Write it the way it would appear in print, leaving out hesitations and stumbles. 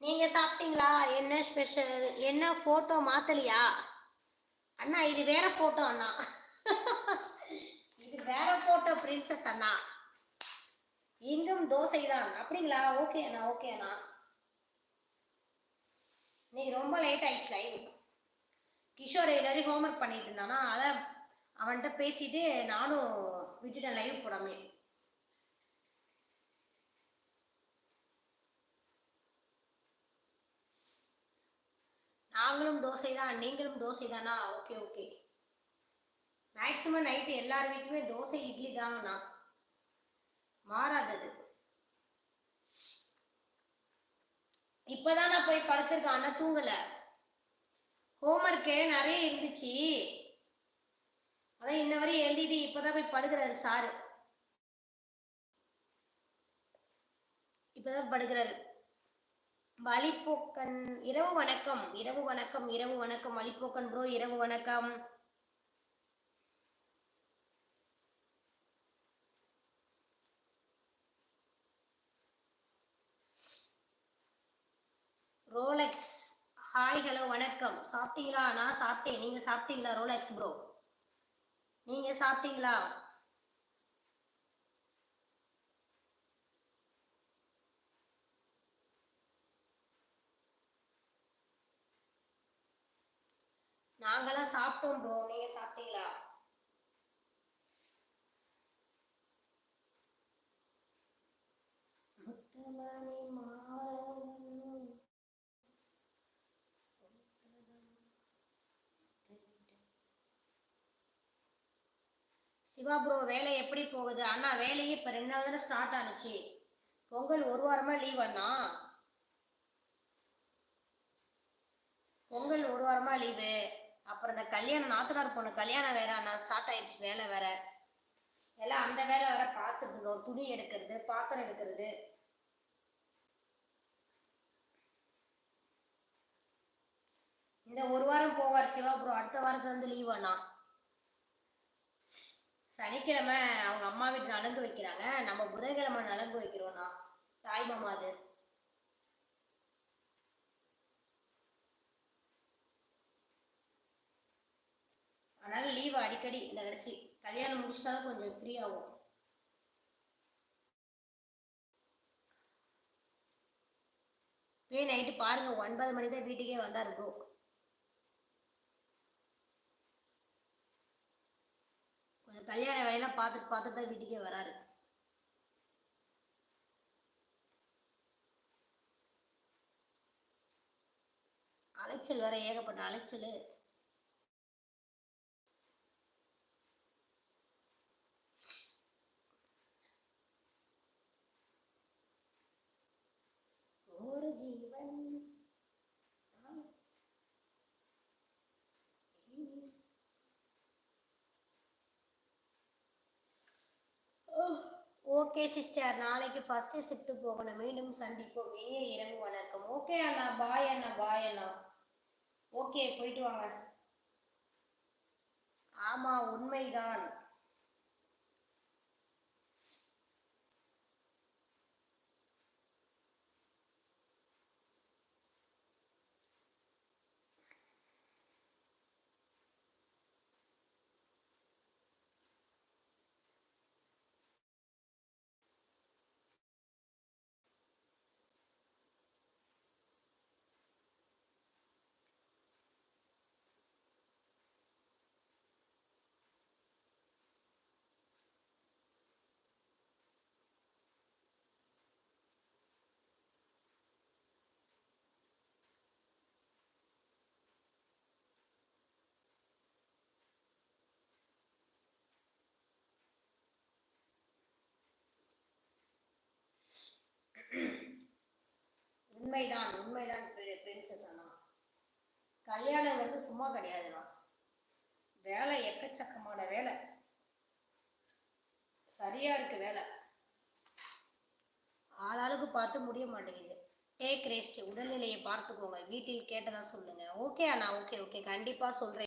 நீங்க சாப்பிட்டீங்களா? என்ன ஸ்பெஷல்? என்ன போட்டோ மாத்தலையா? அண்ணா இது வேற போட்டோ அண்ணா. இது வேற போட்டோ பிரின்சஸ் அண்ணா. இங்கும் தோசை தான். அப்படிங்களா? ஓகே அண்ணா, ஓகே அண்ணா. நீங்க ரொம்ப லேட் ஆயிடுச்சு லைவ். கிஷோர் எல்லாரையும் ஹோம்ஒர்க் பண்ணிட்டு இருந்தானா, அதான் அவன்கிட்ட பேசிட்டு நானும் விட்டுட்டேன் லைவ் போடாமே. நாங்களும் தோசை தான், நீங்களும் தோசை தானா? Okay okay. மேக்சிமம் நைட்டு எல்லார் வீட்டுமே தோசை இட்லி தாங்கண்ணா, மாறாதது. இப்பதான் நான் போய் படுத்திருக்கேன், ஆனால் தூங்கல. ஹோம்ஒர்க்கு நிறைய இருந்துச்சு, அதான் இன்ன வரையும் எழுதிட்டு இப்பதான் போய் படுக்கிறாரு சாரு. இப்பதான் படுக்கிறாரு. வழிப்போக்கன் இரவு வணக்கம், இரவு வணக்கம், இரவு வணக்கம். வழிப்போக்கன் ப்ரோ இரவு வணக்கம். ரோலெக்ஸ் ஹாய் ஹலோ வணக்கம். சாப்பிட்டீங்களா? நான் சாப்பிட்டேன். நீங்க சாப்பிட்டீங்களா ரோலெக்ஸ் ப்ரோ? நீங்க சாப்பிட்டீங்களா? நாங்களாம் சாப்பிட்டோம் ப்ரோ, நீங்க சாப்பிட்டீங்களா? முத்துமணி மாலை சிவா ப்ரோ வேலை எப்படி போகுது? அண்ணா வேலையே இப்போ 2 நாள் தானே ஸ்டார்ட் ஆனிச்சு. பொங்கல் 1 வாரமாக லீவ் அண்ணா. பொங்கல் 1 வாரமாக லீவு. அப்புறம் இந்த கல்யாணம், நாத்தனார் பொண்ணு கல்யாணம் வேற அண்ணா ஸ்டார்ட் ஆயிடுச்சு. வேலை வேற எல்லாம் அந்த வேலை வேற பார்த்துட்டு இருந்தோம். துணி எடுக்கிறது, பாத்திரம் எடுக்கிறது. இந்த 1 வாரம் போவார் சிவா ப்ரோ, அடுத்த வாரத்துல இருந்து லீவ் அண்ணா. சனிக்கிழமை அவங்க அம்மா வீட்டு நலங்கு வைக்கிறாங்க, நம்ம புதன்கிழமை நலங்கு வைக்கிறோம்ண்ணா. தாய் மாமா அது. அதனால லீவு அடிக்கடி இந்த கடைசி கல்யாணம் முடிச்சிட்டாலும் கொஞ்சம் ஃப்ரீ ஆகும். போய் நைட்டு பாருங்க 9 மணி தான் வீட்டுக்கே வந்தார் ப்ரோ. கொஞ்சம் கல்யாண வேலையெல்லாம் பார்த்துட்டு பார்த்துட்டு தான் வீட்டுக்கே வராரு. அலைச்சல் வேற, ஏகப்பட்ட அலைச்சல். ஒரு ஜீவன் ஓகே சிஸ்டர், நாளைக்கு ஃபர்ஸ்ட் ஷிஃப்ட் போகணும். மீண்டும் சந்திப்போம். இனிய இரவு வணக்கம். ஓகே அண்ணா, பாய் அண்ணா, பாய் அண்ணா. ஓகே, போயிட்டு வாங்க. ஆமா உண்மைதான். உண்மைதான், உண்மைதான் பிரின்சஸ் அண்ணா. கல்யாணம் வந்து சும்மா கிடையாதுண்ணா, வேலை எக்கச்சக்கமான வேலை, சரியா இருக்கு வேலை. ஆளாளுக்கு பார்த்து முடிய மாட்டேங்குது. டேக் ரெஸ்ட், உடல்நிலையை பார்த்துக்கோங்க. வீட்டில் கேட்டதா சொல்லுங்க. ஓகே அண்ணா, ஓகே ஓகே, கண்டிப்பாக சொல்கிறேன்.